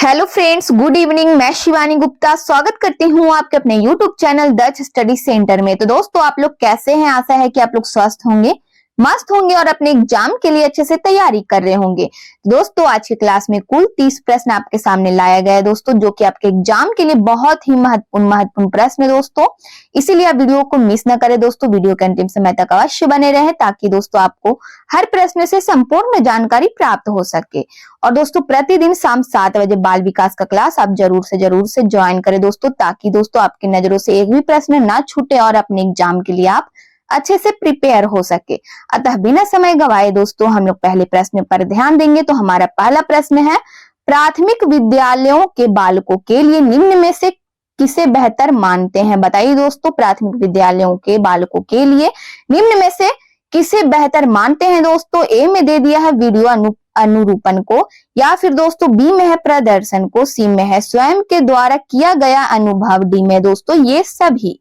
Hello friends, good evening. मैं शिवानी गुप्ता स्वागत करती हूँ आपके अपने यूट्यूब चैनल दक्ष स्टडी सेंटर में। तो दोस्तों, आप लोग कैसे हैं? आशा है कि आप लोग स्वस्थ होंगे, मस्त होंगे और अपने एग्जाम के लिए अच्छे से तैयारी कर रहे होंगे। दोस्तों, आज की क्लास में कुल 30 प्रश्न आपके सामने लाया गया है दोस्तों, जो कि आपके एग्जाम के लिए बहुत ही महत्वपूर्ण प्रश्न है दोस्तों। इसीलिए आप वीडियो को मिस ना करें दोस्तों, वीडियो के अंतिम समय तक अवश्य बने रहे, ताकि दोस्तों आपको हर प्रश्न से संपूर्ण जानकारी प्राप्त हो सके। और दोस्तों, प्रतिदिन शाम 7 बजे बाल विकास का क्लास आप जरूर से ज्वाइन करें दोस्तों, ताकि दोस्तों आपकी नजरों से एक भी प्रश्न ना छूटे और अपने एग्जाम के लिए आप अच्छे से प्रिपेयर हो सके। अतः बिना समय गवाए दोस्तों, हम लोग पहले प्रश्न पर ध्यान देंगे। तो हमारा पहला प्रश्न है, प्राथमिक विद्यालयों के बालकों के लिए निम्न में से किसे बेहतर मानते हैं? बताइए दोस्तों, प्राथमिक विद्यालयों के बालकों के लिए निम्न में से किसे बेहतर मानते हैं दोस्तों? ए में दे दिया है वीडियो अनुरूपण को, या फिर दोस्तों बी में है प्रदर्शन को, सी में है स्वयं के द्वारा किया गया अनुभव, डी में दोस्तों ये सभी।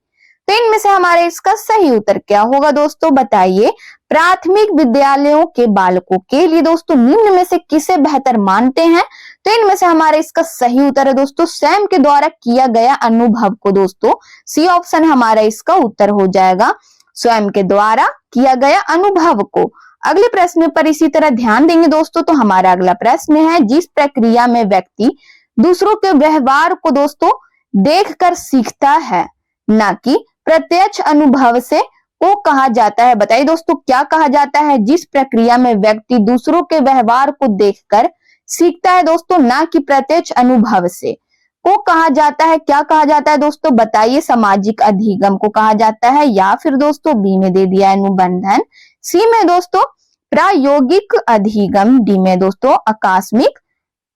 तो इनमें से हमारे इसका सही उत्तर क्या होगा दोस्तों? बताइए। प्राथमिक विद्यालयों के बालकों के लिए दोस्तों निम्न में से किसे बेहतर मानते हैं? तो इनमें से हमारे इसका सही उत्तर है दोस्तों स्वयं के द्वारा किया गया अनुभव को दोस्तों। सी ऑप्शन हमारा इसका उत्तर हो जाएगा, स्वयं के द्वारा किया गया अनुभव को। अगले प्रश्न पर इसी तरह ध्यान देंगे दोस्तों। तो हमारा अगला प्रश्न है, जिस प्रक्रिया में व्यक्ति दूसरों के व्यवहार को दोस्तों देखकर सीखता है, ना कि प्रत्यक्ष अनुभव से, को कहा जाता है? बताइए दोस्तों, क्या कहा जाता है? जिस प्रक्रिया में व्यक्ति दूसरों के व्यवहार को देखकर सीखता है दोस्तों, ना कि प्रत्यक्ष अनुभव से, को कहा जाता है? क्या कहा जाता है दोस्तों? बताइए। सामाजिक अधिगम को कहा जाता है, या फिर दोस्तों बी में दे दिया अनुबंधन, सी में दोस्तों प्रायोगिक अधिगम, डी में दोस्तों आकस्मिक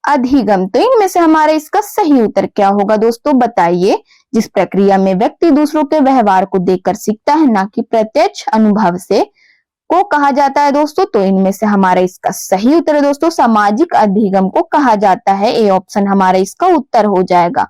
अधिगम। तो इनमें से हमारा इसका सही उत्तर क्या होगा दोस्तों? बताइए। जिस प्रक्रिया में व्यक्ति दूसरों के व्यवहार को देखकर सीखता है, ना कि प्रत्यक्ष अनुभव से, को कहा जाता है दोस्तों। तो इनमें से हमारा इसका सही उत्तर है दोस्तों सामाजिक अधिगम को कहा जाता है। ए ऑप्शन हमारा इसका उत्तर हो जाएगा।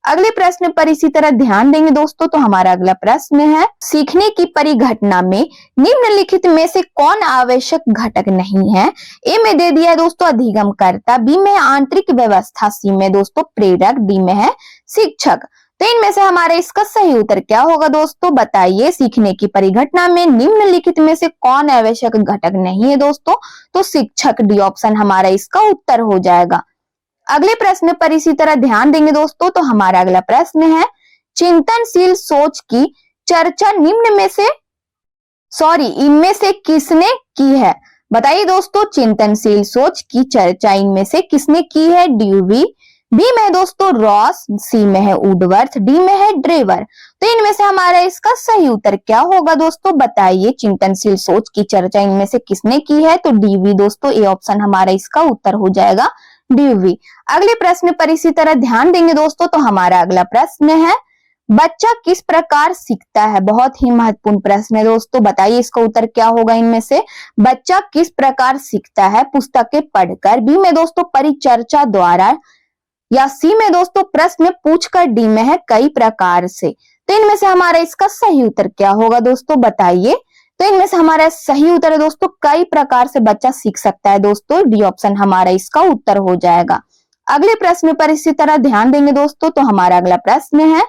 अगले प्रश्न पर इसी तरह ध्यान देंगे दोस्तों। तो हमारा अगला प्रश्न है, सीखने की परिघटना में निम्नलिखित में से कौन आवश्यक घटक नहीं है? ए में दे दिया है दोस्तों अधिगमकर्ता, बी में है आंतरिक व्यवस्था, सी में दोस्तों प्रेरक, डी में है शिक्षक। तो इनमें से हमारा इसका सही उत्तर क्या होगा दोस्तों? बताइए। सीखने की परिघटना में निम्नलिखित में से कौन आवश्यक घटक नहीं है दोस्तों? तो शिक्षक, डी ऑप्शन हमारा इसका उत्तर हो जाएगा। अगले प्रश्न पर इसी तरह ध्यान देंगे दोस्तों। तो हमारा अगला प्रश्न है, चिंतनशील सोच की चर्चा इनमें से किसने की है? बताइए दोस्तों, चिंतनशील सोच की चर्चा इनमें से किसने की है? ड्यूवी, बी में दोस्तों रॉस, सी में है वुडवर्थ, डी में है ड्रेवर। तो इनमें से हमारा इसका सही उत्तर क्या होगा दोस्तों? बताइए। चिंतनशील सोच की चर्चा इनमें से किसने की है? तो डीवी दोस्तों, ए ऑप्शन हमारा इसका उत्तर हो जाएगा, ड्यूवी। अगले प्रश्न पर इसी तरह ध्यान देंगे दोस्तों। तो हमारा अगला प्रश्न है, बच्चा किस प्रकार सीखता है? बहुत ही महत्वपूर्ण प्रश्न है दोस्तों, बताइए इसका उत्तर क्या होगा? इनमें से बच्चा किस प्रकार सीखता है? पुस्तकें पढ़कर, बी में दोस्तों परिचर्चा द्वारा, या सी में दोस्तों प्रश्न पूछकर, डी में है कई प्रकार से। तो इनमें से हमारा इसका सही उत्तर क्या होगा दोस्तों? बताइए। तो इनमें से हमारा सही उत्तर है दोस्तों कई प्रकार से बच्चा सीख सकता है दोस्तों, डी ऑप्शन हमारा इसका उत्तर हो जाएगा। अगले प्रश्न पर इसी तरह ध्यान देंगे दोस्तों। तो हमारा अगला प्रश्न है,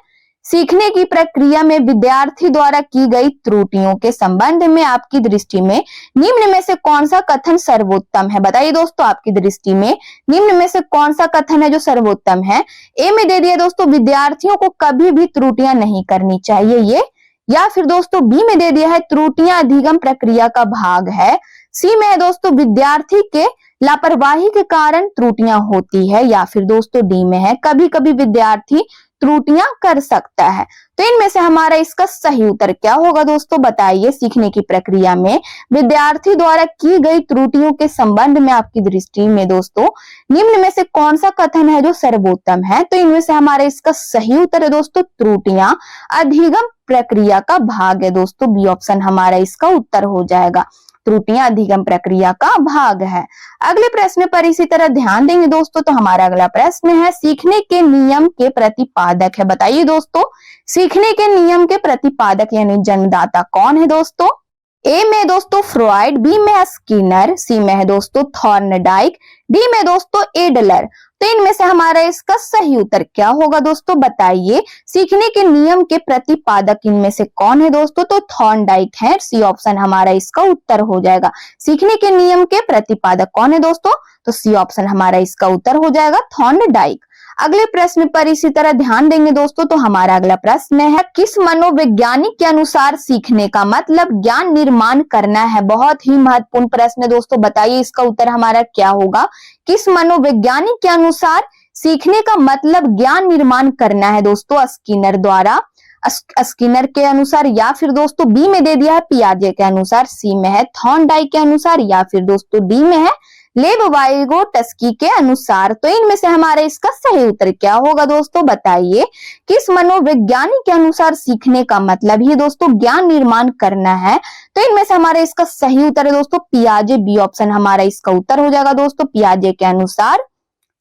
सीखने की प्रक्रिया में विद्यार्थी द्वारा की गई त्रुटियों के संबंध में आपकी दृष्टि में निम्न में से कौन सा कथन सर्वोत्तम है? बताइए दोस्तों, आपकी दृष्टि में निम्न में से कौन सा कथन है जो सर्वोत्तम है? ए में दे दिया दोस्तों विद्यार्थियों को कभी भी त्रुटियां नहीं करनी चाहिए ये, या फिर दोस्तों बी में दे दिया है त्रुटियां अधिगम प्रक्रिया का भाग है, सी में है दोस्तों विद्यार्थी के लापरवाही के कारण त्रुटियां होती है, या फिर दोस्तों डी में है कभी कभी विद्यार्थी त्रुटियां कर सकता है। तो इनमें से हमारा इसका सही उत्तर क्या होगा दोस्तों? बताइए। सीखने की प्रक्रिया में विद्यार्थी द्वारा की गई त्रुटियों के संबंध में आपकी दृष्टि में दोस्तों निम्न में से कौन सा कथन है जो सर्वोत्तम है? तो इनमें से हमारा इसका सही उत्तर है दोस्तों त्रुटियां अधिगम प्रक्रिया का भाग है दोस्तों, बी ऑप्शन हमारा इसका उत्तर हो जाएगा। त्रुटियां अधिगम प्रक्रिया का भाग है। अगले प्रश्न पर इसी तरह ध्यान देंगे दोस्तों। तो हमारा अगला प्रश्न है, सीखने के नियम के प्रतिपादक है। बताइए दोस्तों, सीखने के नियम के प्रतिपादक यानी जन्मदाता कौन है दोस्तों? ए में दोस्तों फ्रॉइड, बी में है स्किनर, सी में है दोस्तों थॉर्नडाइक, डी में दोस्तों एडलर। तो इनमें से हमारा इसका सही उत्तर क्या होगा दोस्तों, बताइए। सीखने के नियम के प्रतिपादक इनमें से कौन है दोस्तों, तो थॉर्नडाइक है। सी ऑप्शन हमारा इसका उत्तर हो जाएगा। सीखने के नियम के प्रतिपादक कौन है दोस्तों, तो सी ऑप्शन हमारा इसका उत्तर हो जाएगा थॉर्नडाइक। अगले प्रश्न पर इसी तरह ध्यान देंगे दोस्तों। तो हमारा अगला प्रश्न है, किस मनोवैज्ञानिक के अनुसार सीखने का मतलब ज्ञान निर्माण करना है। बहुत ही महत्वपूर्ण प्रश्न है दोस्तों, बताइए इसका उत्तर हमारा क्या होगा। किस मनोवैज्ञानिक के अनुसार सीखने का मतलब ज्ञान निर्माण करना है दोस्तों, स्किनर द्वारा, स्किनर के अनुसार, या फिर दोस्तों बी में दे दिया है पियाजे के अनुसार, सी में है थॉर्नडाइक के अनुसार, या फिर दोस्तों डी में है लेव वाइगोटस्की के अनुसार। तो इनमें से हमारा इसका सही उत्तर क्या होगा दोस्तों, बताइए। किस मनोवैज्ञानिक के अनुसार सीखने का मतलब ही दोस्तों ज्ञान निर्माण करना है। तो इनमें से हमारा इसका सही उत्तर है दोस्तों पियाजे। बी ऑप्शन हमारा इसका उत्तर हो जाएगा दोस्तों। पियाजे के अनुसार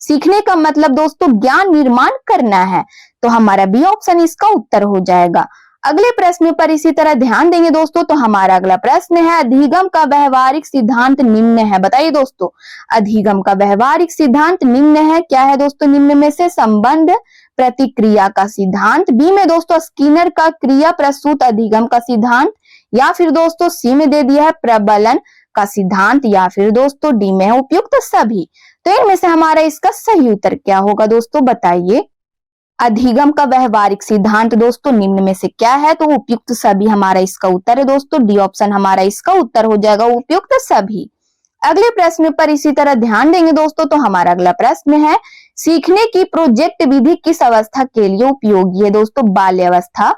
सीखने का मतलब दोस्तों ज्ञान निर्माण करना है, तो हमारा बी ऑप्शन इसका उत्तर हो जाएगा। अगले प्रश्न पर इसी तरह ध्यान देंगे दोस्तों। तो हमारा अगला प्रश्न है, अधिगम का व्यवहारिक सिद्धांत निम्न है। बताइए दोस्तों, अधिगम का व्यवहारिक सिद्धांत निम्न है। क्या है दोस्तों निम्न में से, संबंध प्रतिक्रिया का सिद्धांत, बी में दोस्तों स्किनर का क्रिया प्रसूत अधिगम का सिद्धांत, या फिर दोस्तों सी में दे दिया है प्रबलन का सिद्धांत, या फिर दोस्तों डी में है उपयुक्त सभी। तो इनमें से हमारा इसका सही उत्तर क्या होगा दोस्तों, बताइए। अधिगम का व्यवहारिक सिद्धांत दोस्तों निम्न में से क्या है, तो उपयुक्त सभी हमारा इसका उत्तर है दोस्तों। डी ऑप्शन हमारा इसका उत्तर हो जाएगा, उपयुक्त सभी। अगले प्रश्न पर इसी तरह ध्यान देंगे दोस्तों। तो हमारा अगला प्रश्न है, सीखने की प्रोजेक्ट विधि किस अवस्था के लिए उपयोगी है दोस्तों, बाल्यावस्था,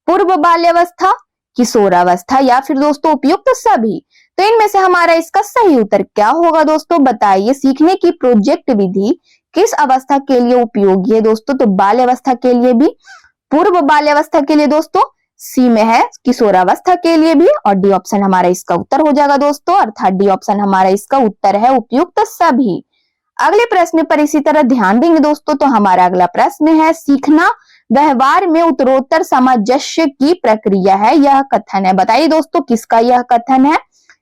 पूर्व बाल्यावस्था, किशोरावस्था, या फिर दोस्तों उपयुक्त सभी। तो इनमें से हमारा इसका सही उत्तर क्या होगा दोस्तों, बताइए। सीखने की प्रोजेक्ट विधि किस अवस्था के लिए उपयोगी है दोस्तों, तो बाल्यावस्था के लिए भी, पूर्व बाल्यावस्था के लिए दोस्तों, सी में है किशोरावस्था के लिए भी, और डी ऑप्शन हमारा इसका उत्तर हो जाएगा दोस्तों, अर्थात डी ऑप्शन हमारा इसका उत्तर है, उपयुक्त सभी। अगले प्रश्न पर इसी तरह ध्यान देंगे दोस्तों। तो हमारा अगला प्रश्न है, सीखना व्यवहार में उत्तरोत्तर सामंजस्य की प्रक्रिया है, यह कथन है। बताइए दोस्तों किसका यह कथन है,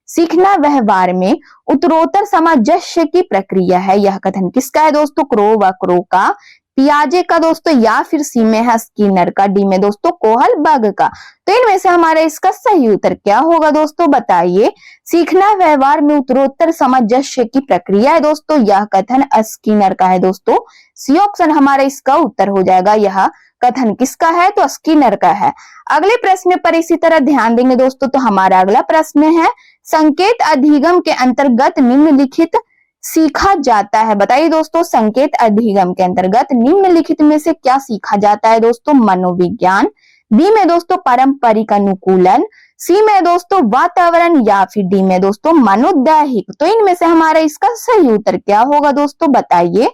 सीखना व्यवहार में उत्तरोत्तर सामंजस्य की प्रक्रिया है, यह कथन किसका है दोस्तों, क्रो व क्रो का, पियाजे का दोस्तों, या फिर सी में है स्किनर का, डी में दोस्तों कोहलबर्ग का। तो इनमें से हमारा इसका सही उत्तर क्या होगा दोस्तों, बताइए। सीखना व्यवहार में उत्तरोत्तर सामंजस्य की प्रक्रिया है दोस्तों, यह कथन स्किनर का है दोस्तों। सी ऑप्शन हमारा इसका उत्तर हो जाएगा। यह कथन किसका है, तो स्किनर का है। अगले प्रश्न पर इसी तरह ध्यान देंगे दोस्तों। तो हमारा अगला प्रश्न है, संकेत अधिगम के अंतर्गत निम्नलिखित सीखा जाता है। बताइए दोस्तों, संकेत अधिगम के अंतर्गत निम्नलिखित में से क्या सीखा जाता है दोस्तों, मनोविज्ञान, बी में दोस्तों पारंपरिक अनुकूलन, सी में दोस्तों वातावरण, या फिर डी में दोस्तों मनोदैहिक। तो इनमें से हमारा इसका सही उत्तर क्या होगा दोस्तों, बताइए।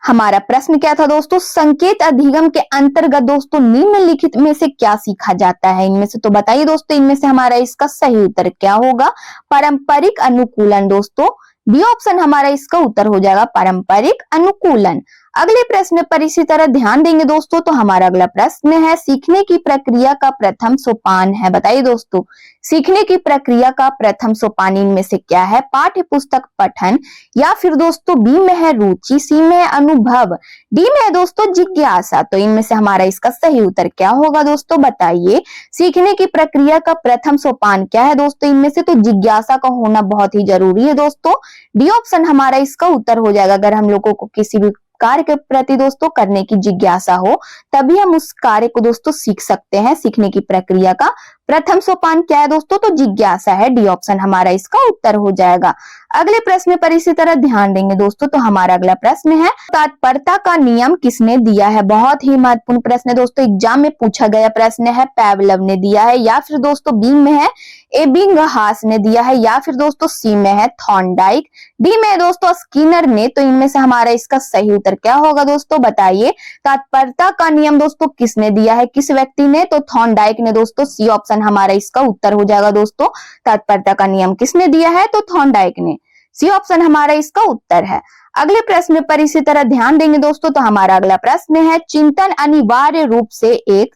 हमारा प्रश्न क्या था दोस्तों, संकेत अधिगम के अंतर्गत दोस्तों निम्नलिखित में से क्या सीखा जाता है, इनमें से। तो बताइए दोस्तों इनमें से हमारा इसका सही उत्तर क्या होगा, पारंपरिक अनुकूलन दोस्तों। बी ऑप्शन हमारा इसका उत्तर हो जाएगा, पारंपरिक अनुकूलन। अगले प्रश्न पर इसी तरह ध्यान देंगे दोस्तों। तो हमारा अगला प्रश्न है, सीखने की प्रक्रिया का प्रथम सोपान है। बताइए दोस्तों, सीखने की प्रक्रिया का प्रथम सोपान इनमें से क्या है, पाठ्य पुस्तक पठन, या फिर दोस्तों बी में है रुचि, सी में है अनुभव, डी में है दोस्तों जिज्ञासा। तो इनमें से हमारा इसका सही उत्तर क्या होगा दोस्तों, बताइए। सीखने की प्रक्रिया का प्रथम सोपान क्या है दोस्तों, इनमें से तो जिज्ञासा का होना बहुत ही जरूरी है दोस्तों। डी ऑप्शन हमारा इसका उत्तर हो जाएगा। अगर हम लोगों को किसी भी कार्य के प्रति दोस्तों करने की जिज्ञासा हो, तभी हम उस कार्य को दोस्तों सीख सकते हैं। सीखने की प्रक्रिया का प्रथम सोपान क्या है दोस्तों, तो जिज्ञासा है। डी ऑप्शन हमारा इसका उत्तर हो जाएगा। अगले प्रश्न पर इसी तरह ध्यान देंगे दोस्तों। तो हमारा अगला प्रश्न है, तत्परता का नियम किसने दिया है। बहुत ही महत्वपूर्ण प्रश्न है दोस्तों, एग्जाम में पूछा गया प्रश्न है। पैवलव ने दिया है, या फिर दोस्तों बी में है एबिंगहास ने दिया है, या फिर दोस्तों सी में है थॉर्नडाइक, डी में दोस्तों स्किनर ने। तो इनमें से हमारा इसका सही उत्तर क्या होगा दोस्तों, बताइए। तत्परता का नियम दोस्तों किसने दिया है, किस व्यक्ति ने, तो थॉर्नडाइक ने दोस्तों। सी ऑप्शन हमारा इसका उत्तर हो जाएगा दोस्तों। तत्परता का नियम किसने दिया है, तो थॉर्नडाइक ने। सी ऑप्शन हमारा इसका उत्तर है। अगले प्रश्न पर इसी तरह ध्यान देंगे दोस्तों। तो हमारा अगला प्रश्न है, चिंतन अनिवार्य रूप से एक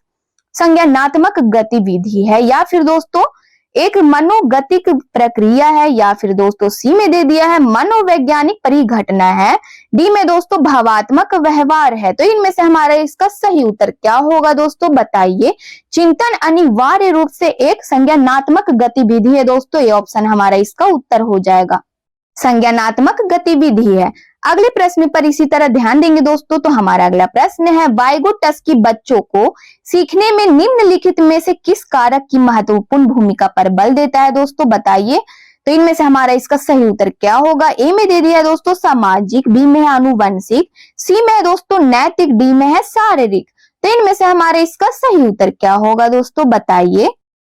संज्ञानात्मक गतिविधि है, या फिर दोस्तों एक मनोगतिक प्रक्रिया है, या फिर दोस्तों सी में दे दिया है मनोवैज्ञानिक परिघटना है, डी में दोस्तों भावात्मक व्यवहार है। तो इनमें से हमारा इसका सही उत्तर क्या होगा दोस्तों, बताइए। चिंतन अनिवार्य रूप से एक संज्ञानात्मक गतिविधि है दोस्तों, ये ऑप्शन हमारा इसका उत्तर हो जाएगा, संज्ञानात्मक गतिविधि है। अगले प्रश्न पर इसी तरह ध्यान देंगे दोस्तों। तो हमारा अगला प्रश्न है, वाइगोटस्की बच्चों को सीखने में निम्नलिखित में से किस कारक की महत्वपूर्ण भूमिका पर बल देता है दोस्तों, बताइए। तो इनमें से हमारा इसका सही उत्तर क्या होगा। ए में दे दिया है दोस्तों सामाजिक, बी में है आनुवंशिक, सी में है दोस्तों नैतिक, डी में है शारीरिक। तो इनमें से हमारे इसका सही उत्तर क्या होगा दोस्तों, बताइए।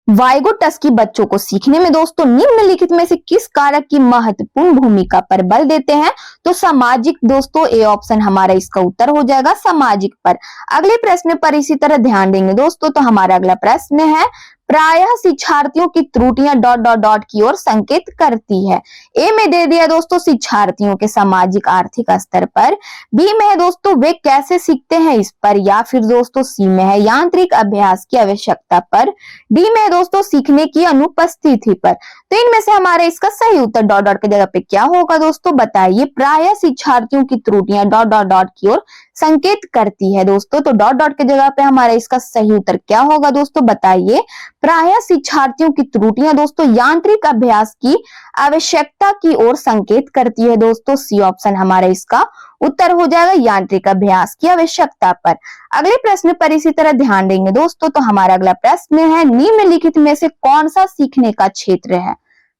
वाइगोटस्की बच्चों को सीखने में दोस्तों निम्नलिखित में से किस कारक की महत्वपूर्ण भूमिका पर बल देते हैं, तो सामाजिक दोस्तों, ए ऑप्शन हमारा इसका उत्तर हो जाएगा, सामाजिक पर। अगले प्रश्न पर इसी तरह ध्यान देंगे दोस्तों। तो हमारा अगला प्रश्न है, प्रायः शिक्षार्थियों की त्रुटियां डॉट डॉट डॉट की ओर संकेत करती है। ए में दे दिया दोस्तों शिक्षार्थियों के सामाजिक आर्थिक स्तर पर, बी में है दोस्तों वे कैसे सीखते हैं इस पर, या फिर दोस्तों सी में है यांत्रिक अभ्यास की आवश्यकता पर, डी में है दोस्तों सीखने की अनुपस्थिति पर। तो इनमें से हमारा इसका सही उत्तर डॉट डॉट की जगह पे क्या होगा दोस्तों, बताइए। प्रायः शिक्षार्थियों की त्रुटियां डॉट डॉट डॉट की ओर संकेत करती है दोस्तों। तो डॉट डॉट की जगह पे हमारा इसका सही उत्तर क्या होगा दोस्तों, बताइए। प्रायः शिक्षार्थियों की त्रुटियां दोस्तों यांत्रिक अभ्यास की आवश्यकता की ओर संकेत करती है दोस्तों, सी ऑप्शन हमारा इसका उत्तर हो जाएगा, यांत्रिक अभ्यास की आवश्यकता पर। अगले प्रश्न पर इसी तरह ध्यान देंगे दोस्तों। तो हमारा अगला प्रश्न है, निम्नलिखित में से कौन सा सीखने का क्षेत्र है,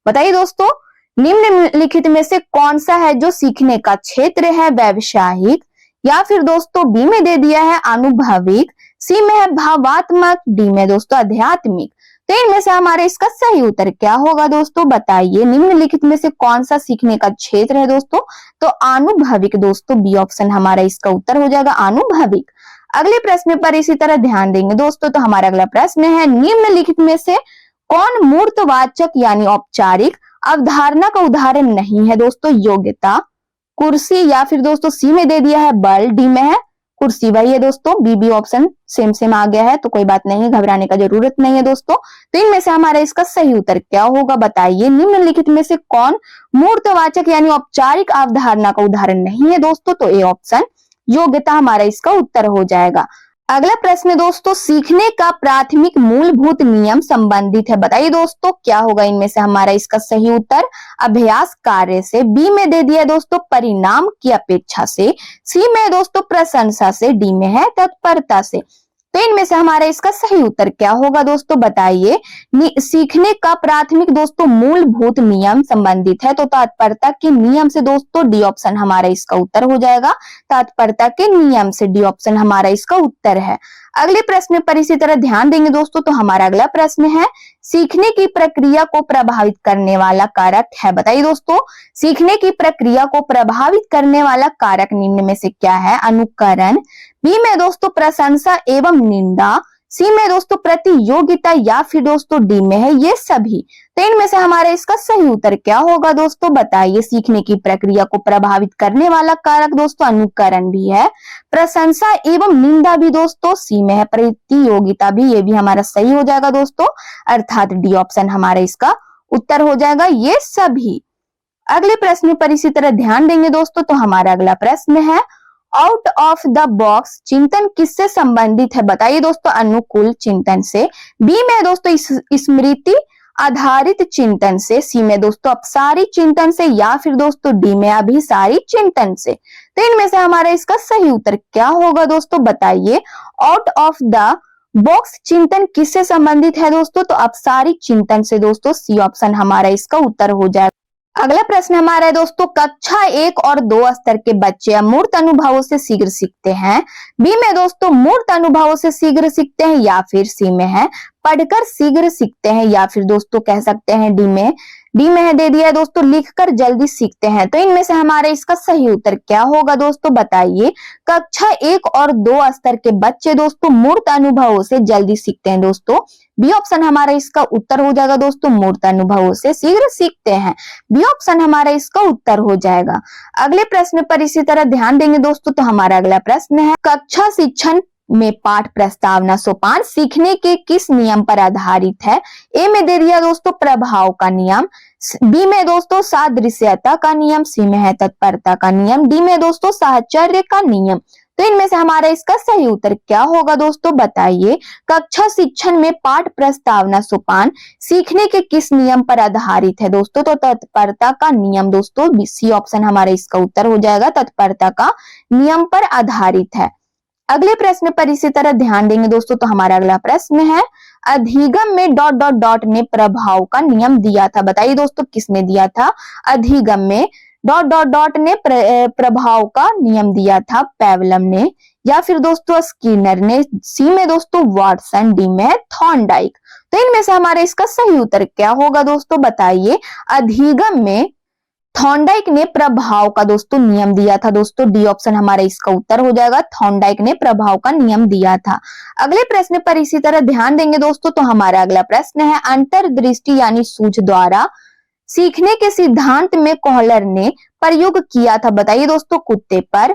बताइए दोस्तों। निम्नलिखित में से कौन सा है जो सीखने का क्षेत्र है, व्यावसायिक, या फिर दोस्तों बी में दे दिया है अनुभविक, सी में है भावात्मक, डी में दोस्तों आध्यात्मिक। तो इनमें से हमारे इसका सही उत्तर क्या होगा दोस्तों, बताइए। निम्नलिखित में से कौन सा सीखने का क्षेत्र है दोस्तों, तो अनुभविक दोस्तों, बी ऑप्शन हमारा इसका उत्तर हो जाएगा, अनुभविक। अगले प्रश्न पर इसी तरह ध्यान देंगे दोस्तों। तो हमारा अगला प्रश्न है, निम्नलिखित में से कौन मूर्तवाचक यानी औपचारिक अवधारणा का उदाहरण नहीं है दोस्तों, योग्यता, कुर्सी, या फिर दोस्तों सी में दे दिया है बल, डी में है कुर्सी। वही है दोस्तों, बी ऑप्शन सेम आ गया है, तो कोई बात नहीं, घबराने का जरूरत नहीं है दोस्तों। तो इनमें से हमारा इसका सही उत्तर क्या होगा, बताइए। निम्नलिखित में से कौन मूर्तवाचक यानी औपचारिक अवधारणा का उदाहरण नहीं है दोस्तों, तो ए ऑप्शन योग्यता हमारा इसका उत्तर हो जाएगा। अगला प्रश्न दोस्तों, सीखने का प्राथमिक मूलभूत नियम संबंधित है, बताइए दोस्तों क्या होगा इनमें से हमारा इसका सही उत्तर। अभ्यास कार्य से, बी में दे दिया दोस्तों परिणाम की अपेक्षा से, सी में दोस्तों प्रशंसा से, डी में है तत्परता से। तो इनमें से हमारा इसका सही उत्तर क्या होगा दोस्तों, बताइए। सीखने का प्राथमिक दोस्तों मूलभूत नियम संबंधित है, तो तत्परता के नियम से दोस्तों, डी ऑप्शन हमारा इसका उत्तर हो जाएगा, तत्परता के नियम से, डी ऑप्शन हमारा इसका उत्तर है। अगले प्रश्न पर इसी तरह ध्यान देंगे दोस्तों। तो हमारा अगला प्रश्न है, सीखने की प्रक्रिया को प्रभावित करने वाला कारक है, बताइए दोस्तों। सीखने की प्रक्रिया को प्रभावित करने वाला कारक निम्न में से क्या है, अनुकरण, बी में दोस्तों प्रशंसा एवं निंदा, सी में दोस्तों प्रतियोगिता, या फिर दोस्तों डी में है ये सभी। तो इनमें से हमारे इसका सही उत्तर क्या होगा दोस्तों, बताइए। सीखने की प्रक्रिया को प्रभावित करने वाला कारक दोस्तों अनुकरण भी है, प्रशंसा एवं निंदा भी दोस्तों सी में है, प्रतियोगिता भी, ये भी हमारा सही हो जाएगा दोस्तों, अर्थात डी ऑप्शन हमारा इसका उत्तर हो जाएगा, ये सभी। अगले प्रश्न पर इसी तरह ध्यान देंगे दोस्तों। तो हमारा अगला प्रश्न है, आउट ऑफ द बॉक्स चिंतन किससे संबंधित है, बताइए दोस्तों। अनुकूल चिंतन से, बी में दोस्तों स्मृति आधारित चिंतन से, सी में दोस्तों अपसारी चिंतन से, या फिर दोस्तों डी में अभिसारी चिंतन से। तो इनमें से हमारा इसका सही उत्तर क्या होगा दोस्तों, बताइए। आउट ऑफ द बॉक्स चिंतन किससे संबंधित है दोस्तों, तो अपसारी चिंतन से दोस्तों, सी ऑप्शन हमारा इसका उत्तर हो जाएगा। अगला प्रश्न हमारा है दोस्तों, कक्षा 1 और 2 स्तर के बच्चे अमूर्त अनुभवों से शीघ्र सीखते हैं, बी में दोस्तों मूर्त अनुभवों से शीघ्र सीखते हैं, या फिर सी में है पढ़कर शीघ्र सीखते हैं, या फिर दोस्तों कह सकते हैं डी में है दे दिया है दोस्तों लिखकर जल्दी सीखते हैं। तो इनमें से हमारे इसका सही उत्तर क्या होगा दोस्तों, बताइए। कक्षा 1 और 2 स्तर के बच्चे दोस्तों मूर्त अनुभवों से जल्दी सीखते हैं दोस्तों, बी ऑप्शन हमारा इसका उत्तर हो जाएगा दोस्तों, मूर्त अनुभवों से शीघ्र सीखते हैं, बी ऑप्शन हमारा इसका उत्तर हो जाएगा। अगले प्रश्न पर इसी तरह ध्यान देंगे दोस्तों। तो हमारा अगला प्रश्न है, कक्षा शिक्षण में पाठ प्रस्तावना सोपान सीखने के किस नियम पर आधारित है? ए में दे दिया दोस्तों प्रभाव का नियम, बी में दोस्तों सादृश्यता का नियम, सी में है तत्परता का नियम, डी में दोस्तों साहचर्य का नियम। तो इनमें से हमारा इसका सही उत्तर क्या होगा दोस्तों, बताइए। कक्षा शिक्षण में पाठ प्रस्तावना सोपान सीखने के किस नियम पर आधारित है दोस्तों? तो तत्परता का नियम दोस्तों, सी ऑप्शन हमारा इसका उत्तर हो जाएगा, तत्परता का नियम पर आधारित है। अगले प्रश्न पर इसी तरह ध्यान देंगे दोस्तों। तो हमारा अगला प्रश्न है, अधिगम में डॉट डॉट डॉट ने प्रभाव का नियम दिया था। बताइए दोस्तों किसने दिया था? अधिगम में डॉट डॉट डॉट ने प्रभाव का नियम दिया था, पेवलम ने, या फिर दोस्तों स्किनर ने, सी में दोस्तों वाटसन, डी में थॉर्नडाइक। तो इनमें से हमारा इसका सही उत्तर क्या होगा दोस्तों, बताइए। अधिगम में थॉर्नडाइक ने प्रभाव का दोस्तों नियम दिया था दोस्तों, डी ऑप्शन हमारा इसका उत्तर हो जाएगा, थॉर्नडाइक ने प्रभाव का नियम दिया था। अगले प्रश्न पर इसी तरह ध्यान देंगे दोस्तों। तो हमारा अगला प्रश्न है, अंतर्दृष्टि यानी सूझ द्वारा सीखने के सिद्धांत में कोहलर ने प्रयोग किया था। बताइए दोस्तों, कुत्ते पर,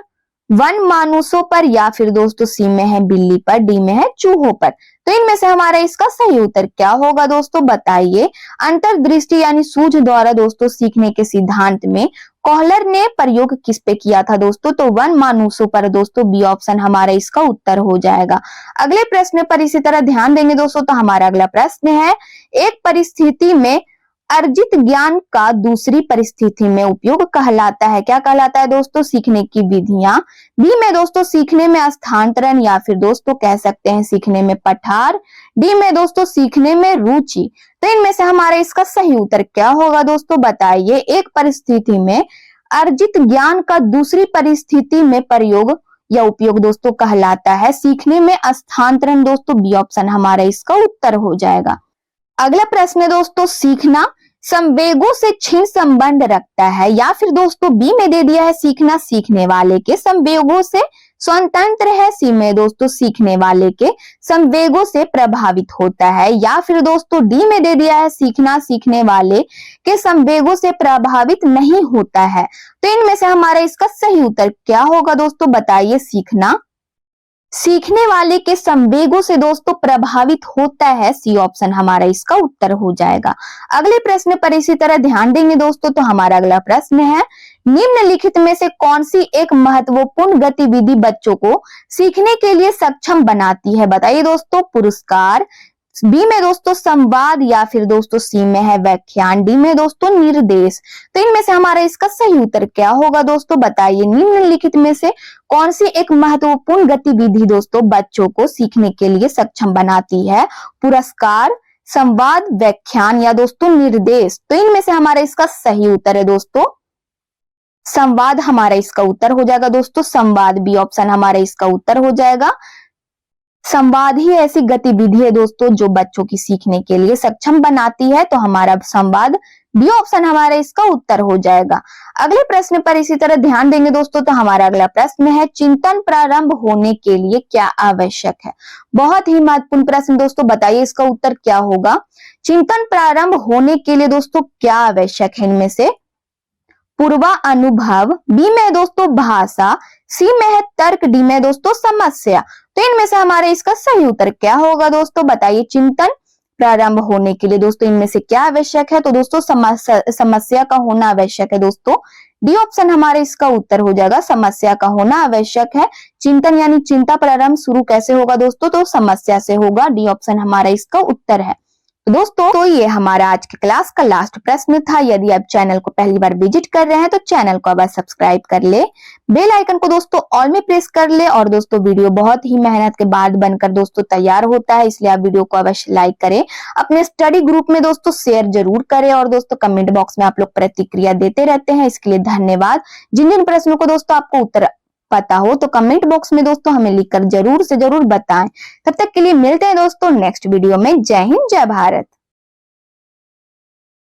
वन मानुषों पर, या फिर दोस्तों सी में है बिल्ली पर, डी में है चूहों पर। तो इनमें से हमारा इसका सही उत्तर क्या होगा दोस्तों, बताइए। अंतर्दृष्टि यानी सूझ द्वारा दोस्तों सीखने के सिद्धांत में कोहलर ने प्रयोग किस पे किया था दोस्तों? तो वन मानुषों पर दोस्तों, बी ऑप्शन हमारा इसका उत्तर हो जाएगा। अगले प्रश्न पर इसी तरह ध्यान देंगे दोस्तों। तो हमारा अगला प्रश्न है, एक परिस्थिति में अर्जित ज्ञान का दूसरी परिस्थिति में उपयोग कहलाता है। क्या कहलाता है दोस्तों? सीखने की विधियां, बी में दोस्तों सीखने में स्थानांतरण, या फिर दोस्तों कह सकते हैं सीखने में पठार, डी में दोस्तों सीखने में रुचि। तो इनमें से हमारा इसका सही उत्तर क्या होगा दोस्तों, बताइए। एक परिस्थिति में अर्जित ज्ञान का दूसरी परिस्थिति में प्रयोग या उपयोग दोस्तों कहलाता है सीखने में स्थानांतरण दोस्तों, बी ऑप्शन हमारा इसका उत्तर हो जाएगा। अगला प्रश्न है दोस्तों, सीखना संवेगों से क्षीण संबंध रखता है, या फिर दोस्तों बी में दे दिया है सीखना सीखने वाले के संवेगों से स्वतंत्र है, सी में दोस्तों सीखने वाले के संवेगों से प्रभावित होता है, या फिर दोस्तों डी में दे दिया है सीखना सीखने वाले के संवेगों से प्रभावित नहीं होता है। तो इनमें से हमारा इसका सही उत्तर क्या होगा दोस्तों, बताइए। सीखना सीखने वाले के संवेगों से दोस्तों प्रभावित होता है, सी ऑप्शन हमारा इसका उत्तर हो जाएगा। अगले प्रश्न पर इसी तरह ध्यान देंगे दोस्तों। तो हमारा अगला प्रश्न है, निम्नलिखित में से कौन सी एक महत्वपूर्ण गतिविधि बच्चों को सीखने के लिए सक्षम बनाती है? बताइए दोस्तों, पुरस्कार, बी में दोस्तों संवाद, या फिर दोस्तों सी में है व्याख्यान, डी में दोस्तों निर्देश। तो इनमें से हमारा इसका सही उत्तर क्या होगा दोस्तों, बताइए। निम्नलिखित में से कौन सी एक महत्वपूर्ण गतिविधि दोस्तों बच्चों को सीखने के लिए सक्षम बनाती है? पुरस्कार, संवाद, व्याख्यान, या दोस्तों निर्देश। तो इनमें से हमारा इसका सही उत्तर है दोस्तों संवाद, हमारा इसका उत्तर हो जाएगा दोस्तों, संवाद, बी ऑप्शन हमारा इसका उत्तर हो जाएगा। संवाद ही ऐसी गतिविधि है दोस्तों जो बच्चों की सीखने के लिए सक्षम बनाती है, तो हमारा संवाद, बी ऑप्शन हमारा इसका उत्तर हो जाएगा। अगले प्रश्न पर इसी तरह ध्यान देंगे दोस्तों। तो हमारा अगला प्रश्न है, चिंतन प्रारंभ होने के लिए क्या आवश्यक है? बहुत ही महत्वपूर्ण प्रश्न दोस्तों, बताइए इसका उत्तर क्या होगा। चिंतन प्रारंभ होने के लिए दोस्तों क्या आवश्यक है? इनमें से पूर्वा अनुभव, बी में दोस्तों भाषा, सी में है तर्क, डी में दोस्तों समस्या। तो इनमें से हमारा इसका सही उत्तर क्या होगा दोस्तों, बताइए। चिंतन प्रारंभ होने के लिए दोस्तों इनमें से क्या आवश्यक है? तो दोस्तों समस्या का होना आवश्यक है दोस्तों, डी ऑप्शन हमारा इसका उत्तर हो जाएगा, समस्या का होना आवश्यक है। चिंतन यानी चिंता प्रारंभ शुरू कैसे होगा दोस्तों, तो समस्या से होगा, डी ऑप्शन हमारा इसका उत्तर है। दोस्तों तो ये हमारा आज के क्लास का लास्ट प्रश्न था। यदि आप चैनल को पहली बार विजिट कर रहे हैं तो चैनल को अब सब्सक्राइब कर ले, बेल आइकन को दोस्तों ऑल में प्रेस कर ले। और दोस्तों वीडियो बहुत ही मेहनत के बाद बनकर दोस्तों तैयार होता है, इसलिए आप वीडियो को अवश्य लाइक करें, अपने स्टडी ग्रुप में दोस्तों शेयर जरूर करें, और दोस्तों कमेंट बॉक्स में आप लोग प्रतिक्रिया देते रहते हैं, इसके लिए धन्यवाद। जिन जिन प्रश्नों को दोस्तों आपको उत्तर पता हो तो कमेंट बॉक्स में दोस्तों हमें लिखकर जरूर से जरूर बताएं। तब तक के लिए मिलते हैं दोस्तों नेक्स्ट वीडियो में। जय हिंद, जय भारत।